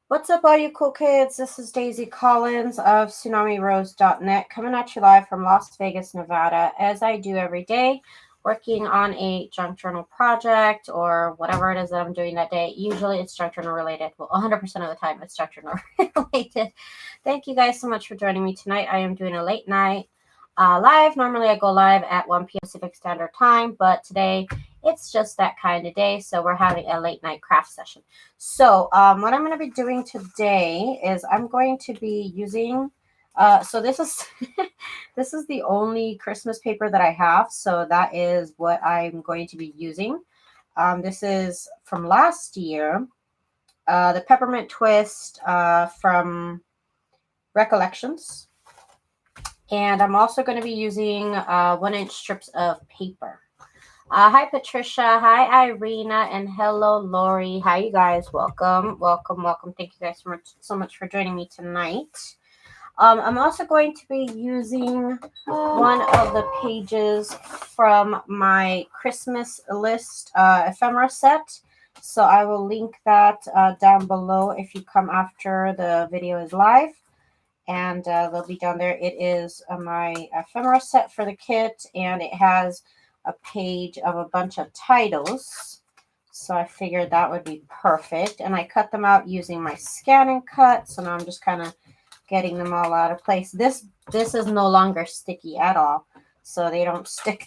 What's up, all you cool kids? This is Daisy Collins of TsunamiRose.net coming at you live from Las Vegas, Nevada, as I do every day, working on a junk journal project or whatever it is that I'm doing that day. Usually it's junk journal related. Well, 100% of the time it's junk journal related. Thank you guys so much for joining me tonight. I am doing a late night live. Normally I go live at 1 p.m. Pacific Standard Time, but today it's just that kind of day, so we're having a late night craft session. So what I'm going to be doing today is I'm going to be using, so this is this is the only Christmas paper that I have, so that is what I'm going to be using. This is from last year, the Peppermint Twist from Recollections. And I'm also going to be using 1-inch strips of paper. Hi, Patricia. Hi, Irina. And hello, Lori. Hi, you guys. Welcome, welcome, welcome. Thank you guys so much for joining me tonight. I'm also going to be using one of the pages from my Christmas list ephemera set. So I will link that down below if you come after the video is live. And they'll be down there. It is my ephemera set for the kit, and it has a page of a bunch of titles. So I figured that would be perfect. And I cut them out using my scan and cut. So now I'm just kind of getting them all out of place. This is no longer sticky at all. So they don't stick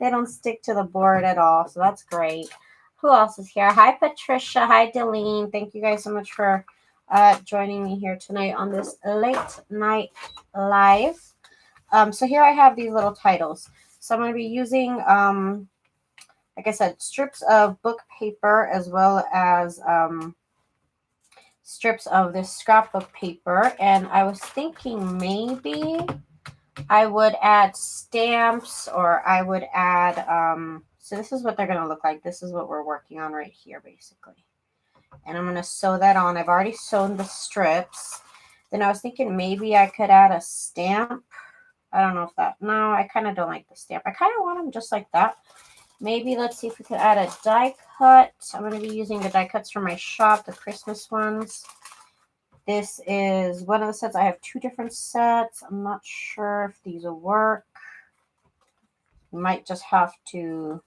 they don't stick to the board at all. So that's great. Who else is here? Hi, Patricia. Hi, Delene. Thank you guys so much for joining me here tonight on this late night live. So here I have these little titles. So I'm going to be using, like I said, strips of book paper as well as strips of this scrapbook paper. And I was thinking maybe I would add stamps, or I would add, so this is what they're going to look like. This is what we're working on right here, basically. And I'm going to sew that on. I've already sewn the strips. Then I was thinking maybe I could add a stamp. I don't know if that, no, I kind of don't like the stamp. I kind of want them just like that. Maybe let's see if we could add a die cut. I'm going to be using the die cuts from my shop, the Christmas ones. This is one of the sets. I have 2 different sets. I'm not sure if these will work. Might just have to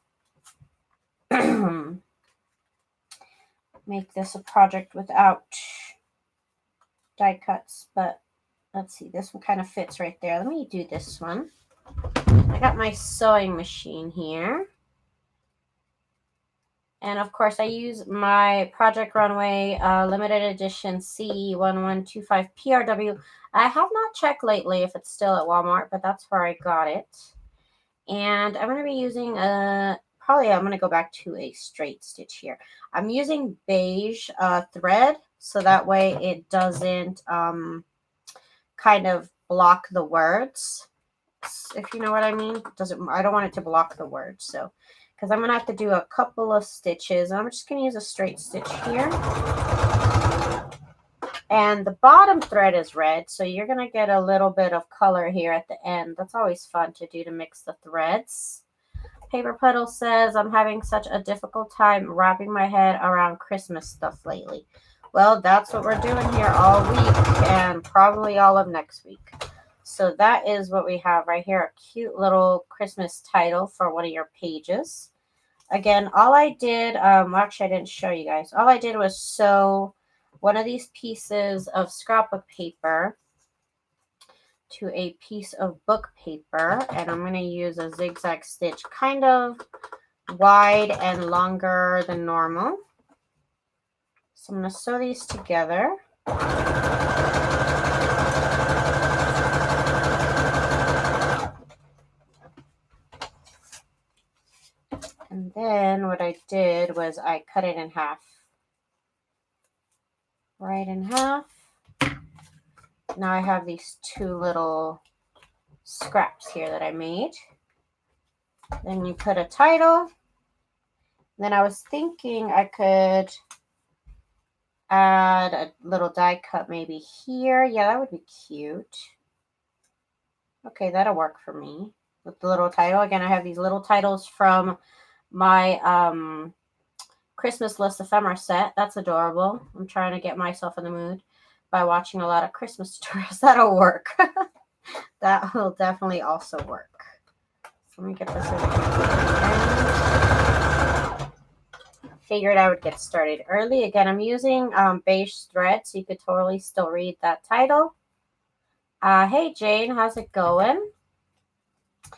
make this a project without die cuts, but let's see, this one kind of fits right there. Let me do this one. I got my sewing machine here, and of course I use my Project Runway limited edition C1125 PRW. I have not checked lately if it's still at Walmart, but that's where I got it. And I'm going to be using I'm going to go back to a straight stitch here. I'm using beige thread, so that way it doesn't kind of block the words, if you know what I mean. I don't want it to block the words, so because I'm going to have to do a couple of stitches. I'm just going to use a straight stitch here. And the bottom thread is red, so you're going to get a little bit of color here at the end. That's always fun to do, to mix the threads. Paper Puddle says, I'm having such a difficult time wrapping my head around Christmas stuff lately. Well, that's what we're doing here all week and probably all of next week. So that is what we have right here, a cute little Christmas title for one of your pages. Again, all I did, actually I didn't show you guys. All I did was sew one of these pieces of scrapbook paper to a piece of book paper, and I'm going to use a zigzag stitch, kind of wide and longer than normal. So I'm going to sew these together. And then what I did was I cut it in half. Right in half. Now I have these 2 little scraps here that I made. Then you put a title. Then I was thinking I could add a little die cut maybe here. Yeah, that would be cute. Okay, that'll work for me with the little title. Again, I have these little titles from my Christmas list ephemera set. That's adorable. I'm trying to get myself in the mood by watching a lot of Christmas tutorials. That'll work. That will definitely also work. So let me get this over here. Figured I would get started early. Again, I'm using beige thread, so you could totally still read that title. Hey Jane, how's it going?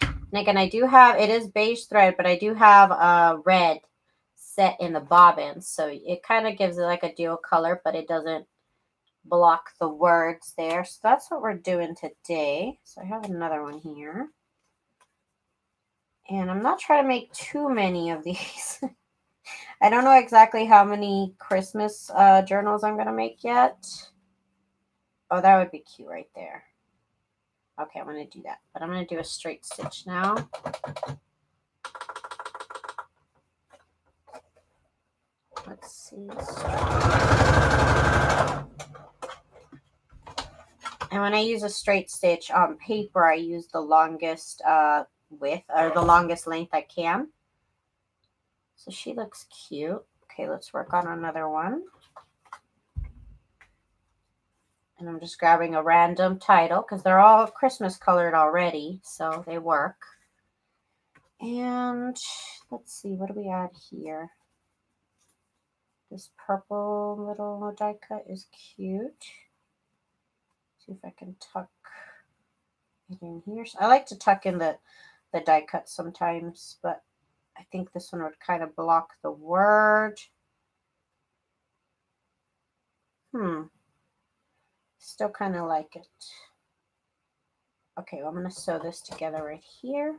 And again, I do have, it is beige thread, but I do have red set in the bobbin. So it kind of gives it like a dual color, but it doesn't block the words there. So that's what we're doing today. So I have another one here. And I'm not trying to make too many of these. I don't know exactly how many Christmas journals I'm going to make yet. Oh, that would be cute right there. Okay, I'm going to do that. But I'm going to do a straight stitch now. Let's see. And when I use a straight stitch on paper, I use the longest width or the longest length I can. So she looks cute. Okay, let's work on another one. And I'm just grabbing a random title because they're all Christmas colored already, so they work. And let's see, what do we add here? This purple little die cut is cute. See if I can tuck it in here. So I like to tuck in the die cut sometimes, but I think this one would kind of block the word. Still kind of like it. Okay, well, I'm going to sew this together right here.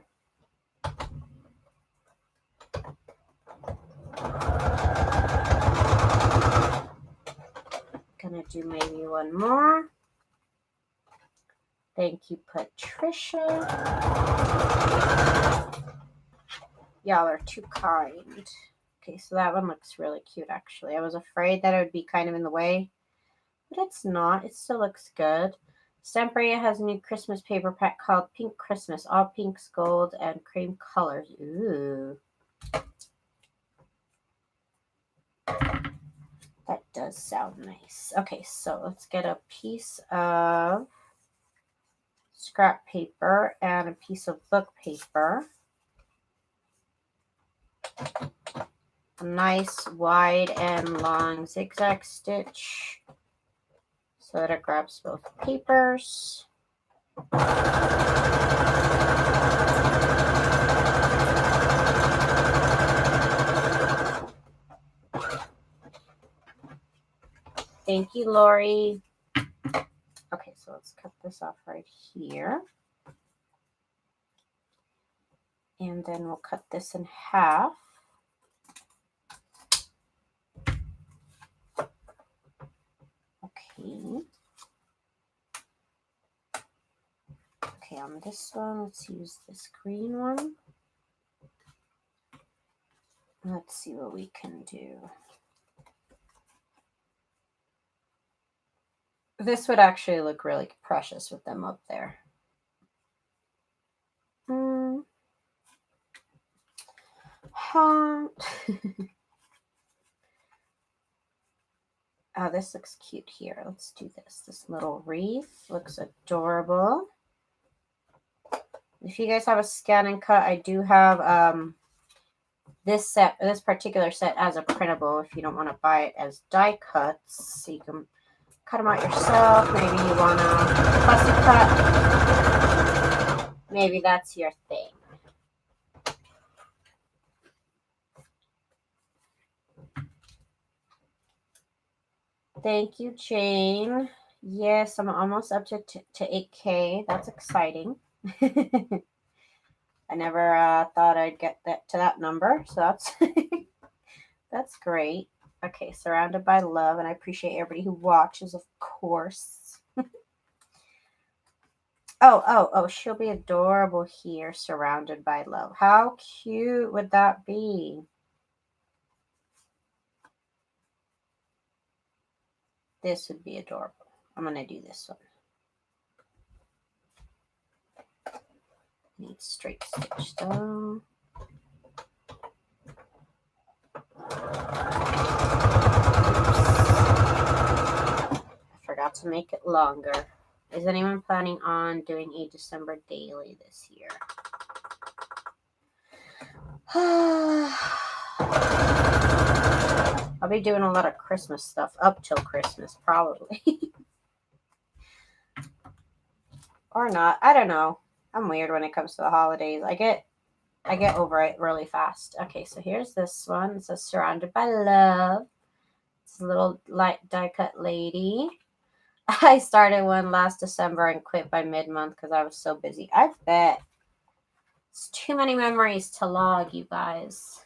Gonna do maybe one more. Thank you, Patricia. Y'all are too kind. Okay, so that one looks really cute, actually. I was afraid that it would be kind of in the way, but it's not. It still looks good. Stamperia has a new Christmas paper pack called Pink Christmas. All pinks, gold, and cream colors. Ooh. That does sound nice. Okay, so let's get a piece of scrap paper and a piece of book paper. A nice wide and long zigzag stitch so that it grabs both papers. Thank you, Lori. Okay, so let's cut this off right here. And then we'll cut this in half. Okay. Okay, on this one, let's use this green one. Let's see what we can do. This would actually look really precious with them up there. Oh, this looks cute here. Let's do this. This little wreath looks adorable. If you guys have a scan and cut, I do have this particular set as a printable if you don't want to buy it as die cuts. So you can cut them out yourself. Maybe you want a fussy cut. Maybe that's your thing. Thank you, Jane. Yes, I'm almost up to 8K. That's exciting. I never thought I'd get to that number, so that's that's great. Okay, surrounded by love, and I appreciate everybody who watches, of course. Oh, she'll be adorable here, surrounded by love. How cute would that be? This would be adorable. I'm going to do this one. Need straight stitch though. to make it longer. Is anyone planning on doing a December daily this year? I'll be doing a lot of Christmas stuff up till Christmas, probably. Or not. I don't know. I'm weird when it comes to the holidays. I get over it really fast. Okay, so here's this one. It says Surrounded by Love. It's a little light die cut lady. I started one last December and quit by mid-month because I was so busy. I bet. It's too many memories to log, you guys.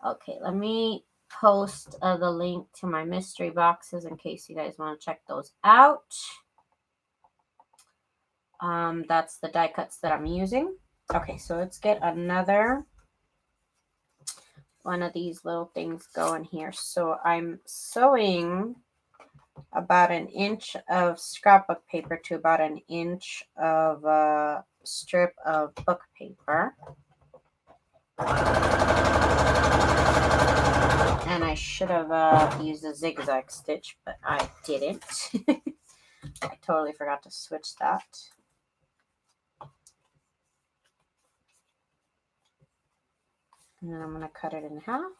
Okay, let me post the link to my mystery boxes in case you guys want to check those out. That's the die cuts that I'm using. Okay, so let's get another one of these little things going here. So I'm sewing about 1 inch of scrapbook paper to about 1 inch of a strip of book paper. And I should have used a zigzag stitch, but I didn't. I totally forgot to switch that. And then I'm going to cut it in half.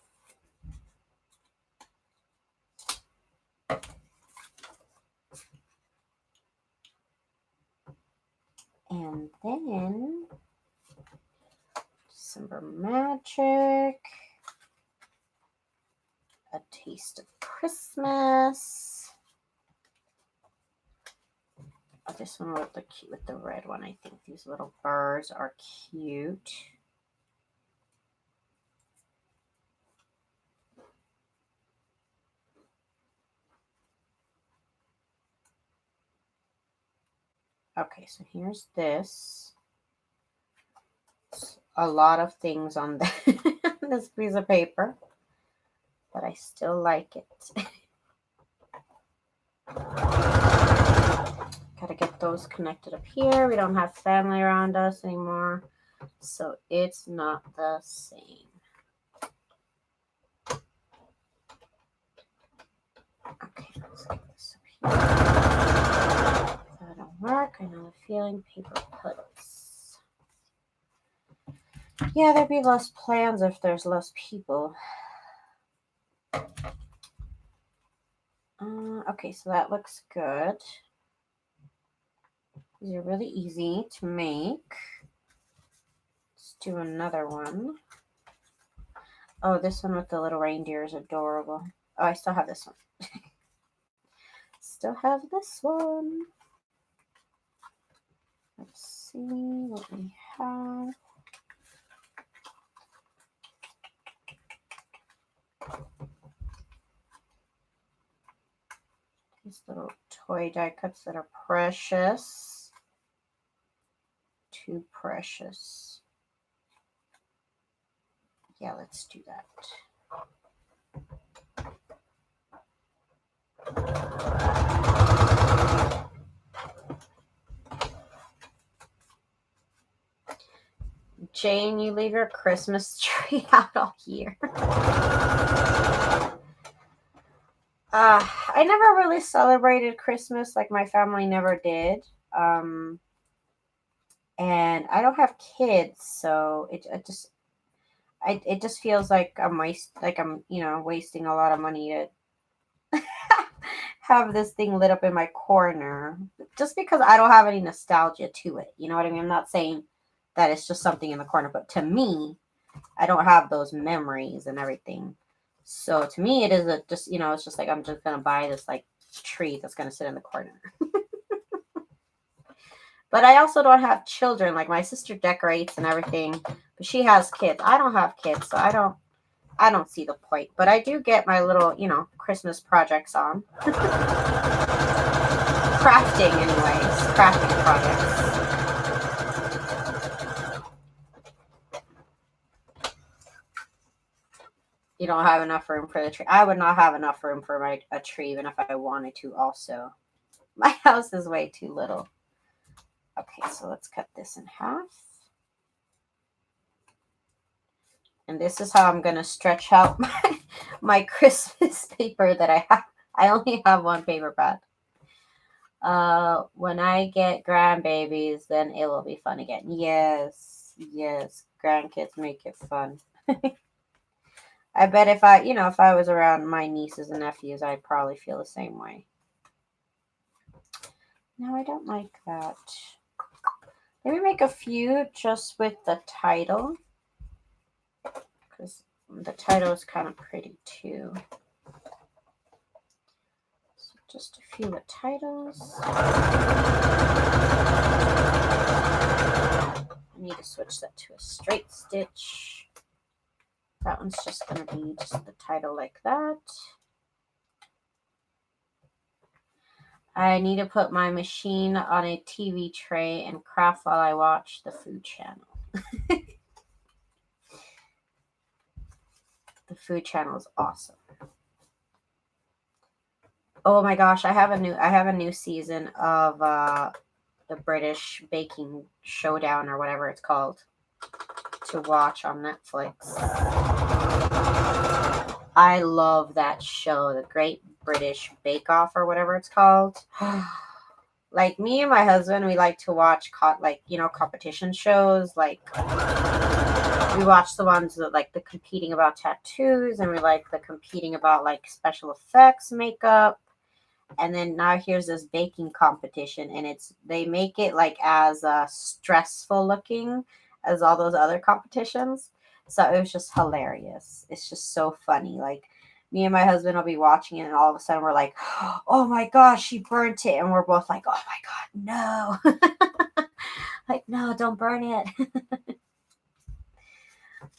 And then December Magic, A Taste of Christmas. Oh, this one with the red one. I think these little birds are cute. Okay, so here's this. It's a lot of things on this piece of paper, but I still like it. Gotta get those connected up here. We don't have family around us anymore, so it's not the same. Okay, let's get this up here. That'll work. I know the feeling. Paper clips. Yeah, there'd be less plans if there's less people. Okay, so that looks good. These are really easy to make. Let's do another one. Oh, this one with the little reindeer is adorable. Oh, I still have this one. Still have this one. Let's see what we have. These little toy die cuts that are precious. Too precious. Yeah, let's do that. Jane, you leave your Christmas tree out all year. I never really celebrated Christmas, like my family never did. And I don't have kids, so it just feels like I'm wasting a lot of money to have this thing lit up in my corner, just because I don't have any nostalgia to it. You know what I mean? I'm not saying that it's just something in the corner, but to me, I don't have those memories and everything. So to me, it is it's just like I'm just gonna buy this like tree that's gonna sit in the corner. But I also don't have children. Like my sister decorates and everything, but she has kids. I don't have kids, so I don't see the point. But I do get my little, Christmas projects on. Crafting, anyways. Crafting projects. You don't have enough room for the tree. I would not have enough room for a tree, even if I wanted to also. My house is way too little. Okay, so let's cut this in half. And this is how I'm going to stretch out my Christmas paper that I I only have one paper pad. When I get grandbabies, then it will be fun again. Yes, yes, grandkids make it fun. I bet if I was around my nieces and nephews, I'd probably feel the same way. No, I don't like that. Let me make a few just with the title, because the title is kind of pretty too. So just a few with titles. I need to switch that to a straight stitch. That one's just going to be just the title like that. I need to put my machine on a TV tray and craft while I watch the Food Channel. The Food Channel is awesome. Oh my gosh, I have a new season of the British Baking Showdown or whatever it's called to watch on Netflix. I love that show, the Great British Bake Off or whatever it's called. Like me and my husband, we like to watch competition shows. Like we watch the ones that like the competing about tattoos, and we like the competing about like special effects makeup. And then now here's this baking competition, and they make it like as stressful looking as all those other competitions. So it was just hilarious. It's just so funny. Like me and my husband will be watching it, and all of a sudden we're like, "Oh my gosh, she burnt it!" And we're both like, "Oh my god, no!" Like, no, don't burn it.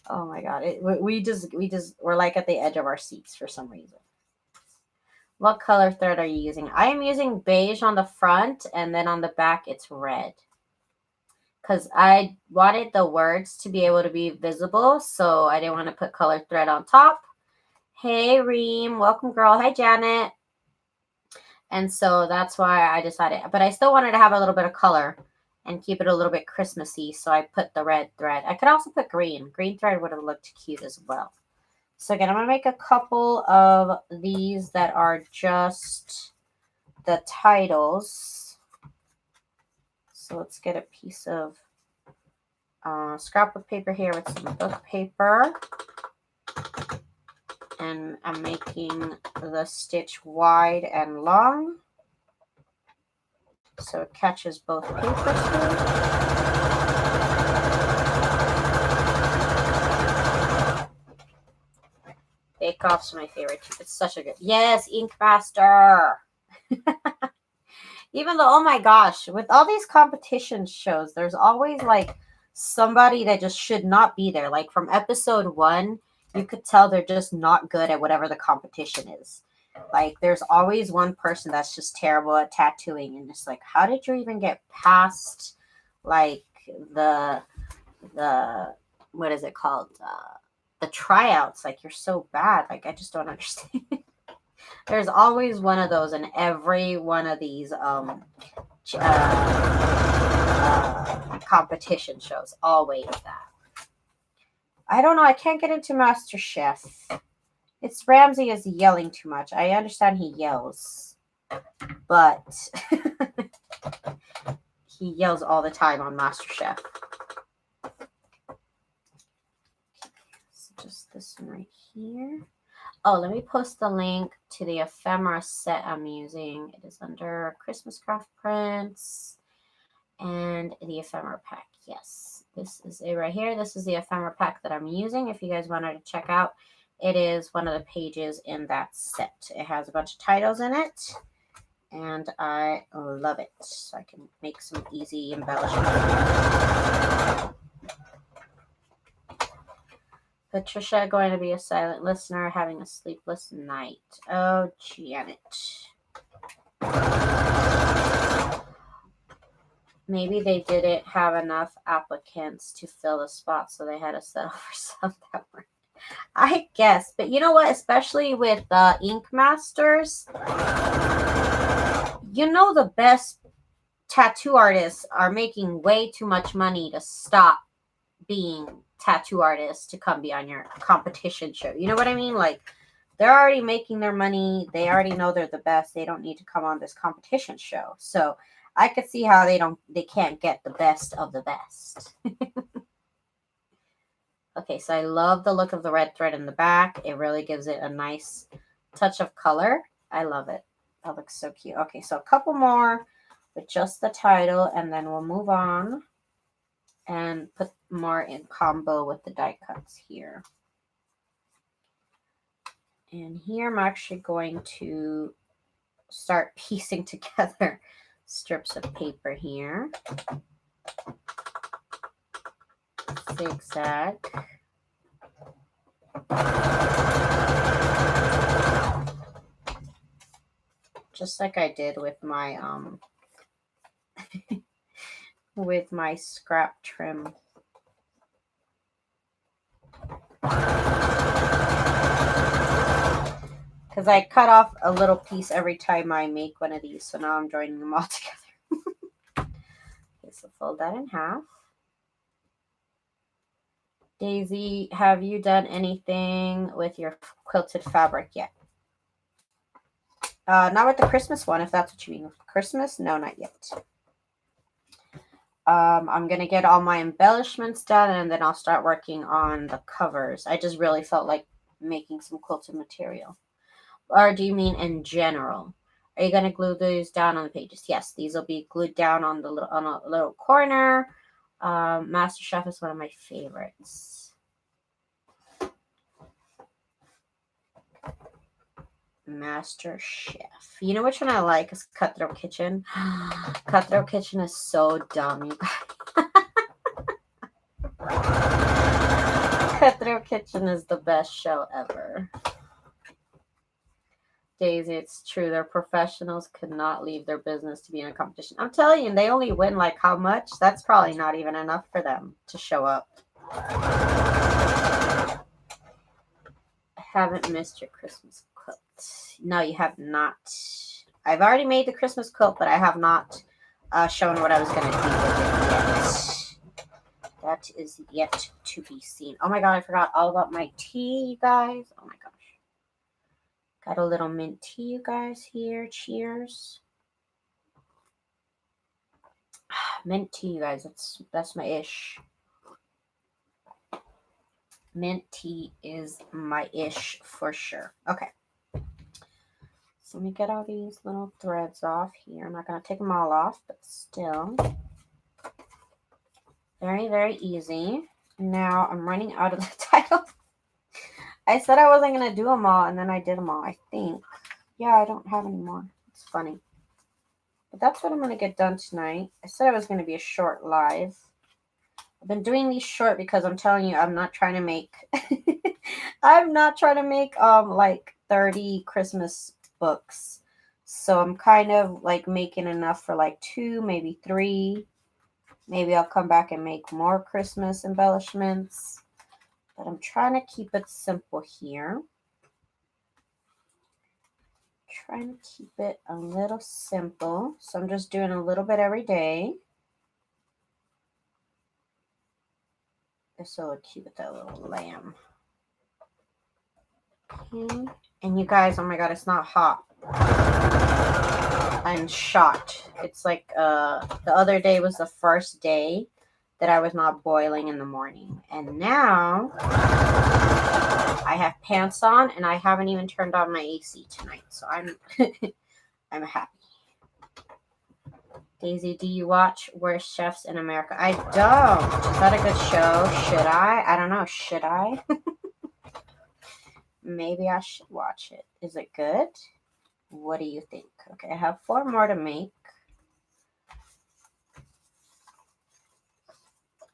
Oh my god, we're like at the edge of our seats for some reason. What color thread are you using? I am using beige on the front, and then on the back it's red. Because I wanted the words to be able to be visible, so I didn't want to put colored thread on top. Hey, Reem. Welcome, girl. Hi, Janet. And so that's why I decided. But I still wanted to have a little bit of color and keep it a little bit Christmassy, so I put the red thread. I could also put green. Green thread would have looked cute as well. So again, I'm going to make a couple of these that are just the titles. So let's get a piece of scrapbook paper here with some book paper. And I'm making the stitch wide and long, so it catches both papers. Bake Off's my favorite too. It's such a good. Yes, Ink Master. Even though, oh my gosh, with all these competition shows, there's always like somebody that just should not be there. Like from episode 1, you could tell they're just not good at whatever the competition is. Like there's always one person that's just terrible at tattooing, and just like, how did you even get past like the what is it called? The tryouts? Like you're so bad. Like I just don't understand. There's always one of those in every one of these competition shows. Always that. I don't know. I can't get into MasterChef. It's Ramsey is yelling too much. I understand he yells, but he yells all the time on MasterChef. So just this one right here. Oh, let me post the link to the ephemera set I'm using. It is under Christmas Craft Prints and the ephemera pack. Yes, this is it right here. This is the ephemera pack that I'm using. If you guys wanted to check out, it is one of the pages in that set. It has a bunch of titles in it, and I love it. So I can make some easy embellishments. Patricia, going to be a silent listener, having a sleepless night. Oh, Janet. Maybe they didn't have enough applicants to fill the spot, so they had to settle for some that were. I guess. But you know what? Especially with Ink Masters, you know the best tattoo artists are making way too much money to stop being tattoo artists to come be on your competition show. You know what I mean? Like they're already making their money. They already know they're the best. They don't need to come on this competition show. So I could see how they can't get the best of the best. Okay, so I love the look of the red thread in the back. It really gives it a nice touch of color. I love it. That looks so cute. Okay, so a couple more with just the title, and then we'll move on and put more in combo with the die cuts here. And here I'm actually going to start piecing together strips of paper here. Zigzag. Just like I did with my with my scrap trim. Because I cut off a little piece every time I make one of these, so now I'm joining them all together. Okay, so fold that in half. Daisy, have you done anything with your quilted fabric yet? Not with the Christmas one, if that's what you mean. With Christmas? No, not yet. I'm going to get all my embellishments done, and then I'll start working on the covers. I just really felt like making some quilted material. Or do you mean in general? Are you going to glue these down on the pages? Yes, these will be glued down on a little corner. Master Chef is one of my favorites. Master Chef. You know which one I like is Cutthroat Kitchen. Cutthroat Kitchen is so dumb, you guys. Cutthroat Kitchen is the best show ever. Daisy, it's true. They're professionals, could not leave their business to be in a competition. I'm telling you, they only win like how much? That's probably not even enough for them to show up. I haven't missed your Christmas quilt. No, you have not. I've already made the Christmas quilt, but I have not shown what I was going to do with it yet. That is yet to be seen. Oh my god, I forgot all about my tea, you guys. Oh my gosh. Got a little mint tea, you guys, here. Cheers. Mint tea, you guys. That's my ish. Mint tea is my ish for sure. Okay. So let me get all these little threads off here. I'm not going to take them all off, but still. Very, very easy. Now I'm running out of the title. I said I wasn't going to do them all, and then I did them all, I think. Yeah, I don't have any more. It's funny. But that's what I'm going to get done tonight. I said it was going to be a short live. I've been doing these short because I'm telling you, I'm not trying to make... I'm not trying to make, like 30 Christmas books. So I'm kind of, like, making enough for, like, 2, maybe 3. Maybe I'll come back and make more Christmas embellishments. But I'm trying to keep it simple here. Trying to keep it a little simple. So I'm just doing a little bit every day. It's so cute with that little lamb. Okay. And you guys, oh my god, it's not hot. I'm shocked. It's like the other day was the first day that I was not boiling in the morning. And now I have pants on and I haven't even turned on my AC tonight. So I'm I'm happy. Daisy, do you watch Worst Chefs in America? I don't. Is that a good show? Should I? I don't know. Should I? Maybe I should watch it. Is it good? What do you think? Okay, I have 4 more to make.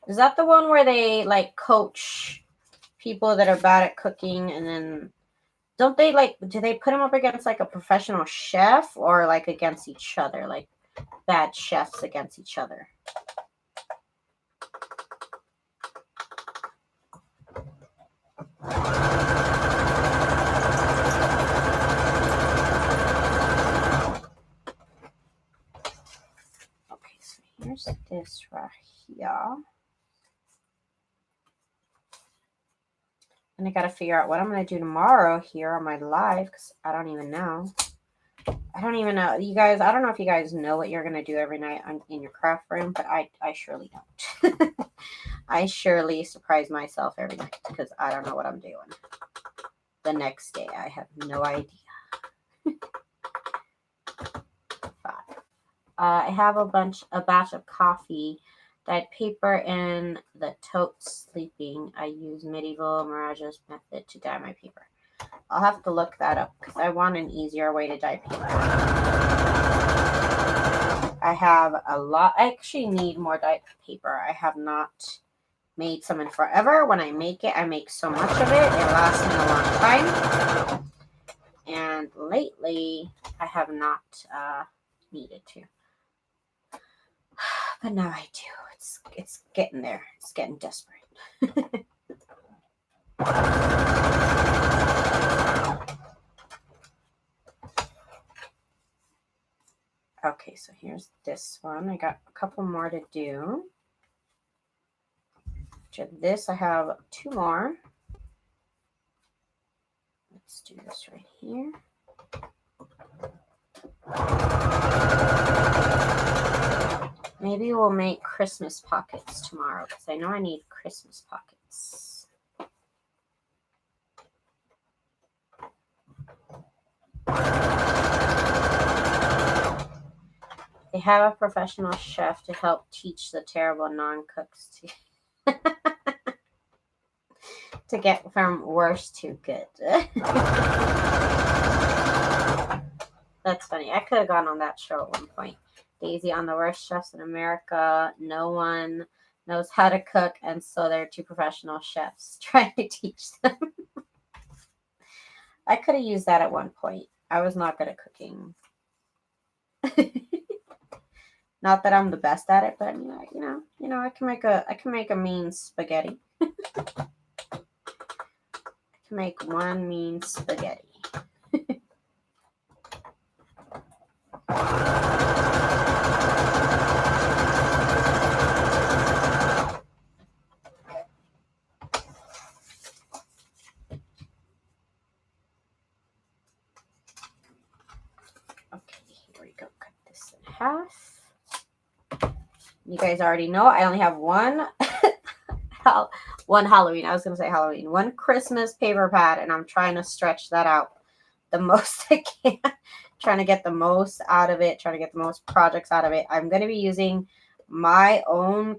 Is that the one where they like coach people that are bad at cooking, and then don't they like, do they put them up against like a professional chef or like against each other, like bad chefs against each other? Okay, so here's this right here. And I got to figure out what I'm going to do tomorrow here on my live because I don't even know. I don't even know. You guys, I don't know if you guys know what you're going to do every night in your craft room, but I surely don't. I surely surprise myself every night because I don't know what I'm doing. The next day, I have no idea. I have a batch of coffee, dyed paper in the tote sleeping. I use medieval Mirage's method to dye my paper. I'll have to look that up because I want an easier way to dye paper. I have a lot. I actually need more dyed paper. I have not made some in forever. When I make it, I make so much of it. It lasts me a long time. And lately, I have not needed to. But now I do. It's getting there. It's getting desperate. Okay, so here's this one. I got a couple more to do. After this, I have 2 more. Let's do this right here. Maybe we'll make Christmas pockets tomorrow because I know I need Christmas pockets. They have a professional chef to help teach the terrible non-cooks to get from worse to good. That's funny. I could have gone on that show at one point. Daisy on the worst chefs in America. No one knows how to cook, and so they're 2 professional chefs trying to teach them. I could have used that at one point. I was not good at cooking. Not that I'm the best at it, but you know, I can make a mean spaghetti. I can make one mean spaghetti. Okay, here we go. Cut this in half. You guys already know I only have one Halloween. I was going to say Halloween. One Christmas paper pad, and I'm trying to stretch that out the most I can. Trying to get the most out of it. Trying to get the most projects out of it. I'm going to be using my own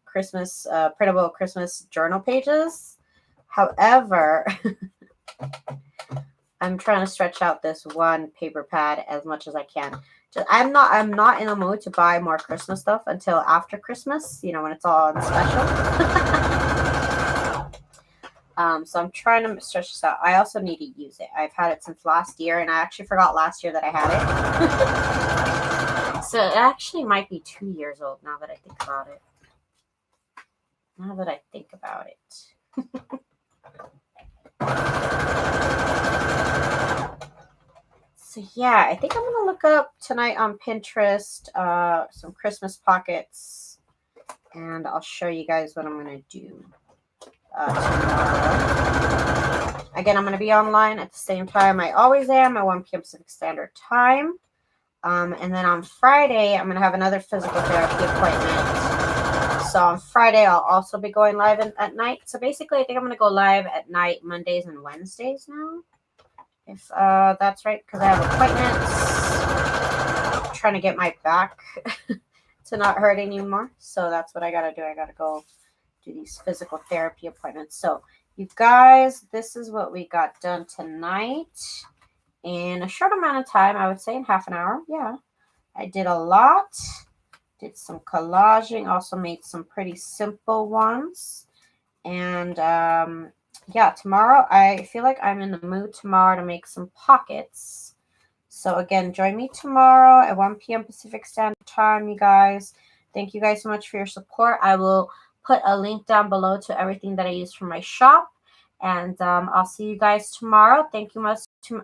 Christmas printable Christmas journal pages. However, I'm trying to stretch out this one paper pad as much as I can. I'm not in the mood to buy more Christmas stuff until after Christmas, when it's all on special. So I'm trying to stretch this out. I also need to use it. I've had it since last year, and I actually forgot last year that I had it. So it actually might be 2 years old now that I think about it. So yeah, I think I'm going to look up tonight on Pinterest some Christmas pockets, and I'll show you guys what I'm going to do tomorrow. Again, I'm going to be online at the same time I always am at 1 p.m. Pacific Standard Time. And then on Friday, I'm going to have another physical therapy appointment. So on Friday, I'll also be going live at night. So basically, I think I'm going to go live at night Mondays and Wednesdays now. If that's right, because I have appointments. I'm trying to get my back to not hurt anymore. So that's what I got to do. I got to go do these physical therapy appointments. So you guys, this is what we got done tonight in a short amount of time. I would say in half an hour. Yeah, I did a lot. Did some collaging. Also made some pretty simple ones. And yeah, tomorrow, I feel like I'm in the mood tomorrow to make some pockets. So again, join me tomorrow at 1 p.m. Pacific Standard Time, you guys. Thank you guys so much for your support. I will put a link down below to everything that I use for my shop. And I'll see you guys tomorrow. Thank you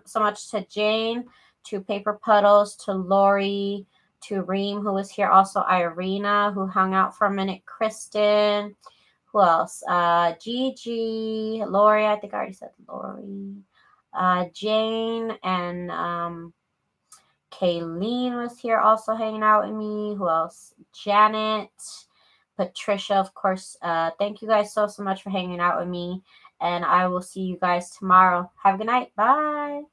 so much to Jane, to Paper Puddles, to Lori, to Reem, who was here. Also Irina, who hung out for a minute. Kristen, Who else? Gigi, Lori, I think I already said Lori. Jane and Kayleen was here also hanging out with me. Who else? Janet, Patricia, of course. Thank you guys so much for hanging out with me. And I will see you guys tomorrow. Have a good night. Bye.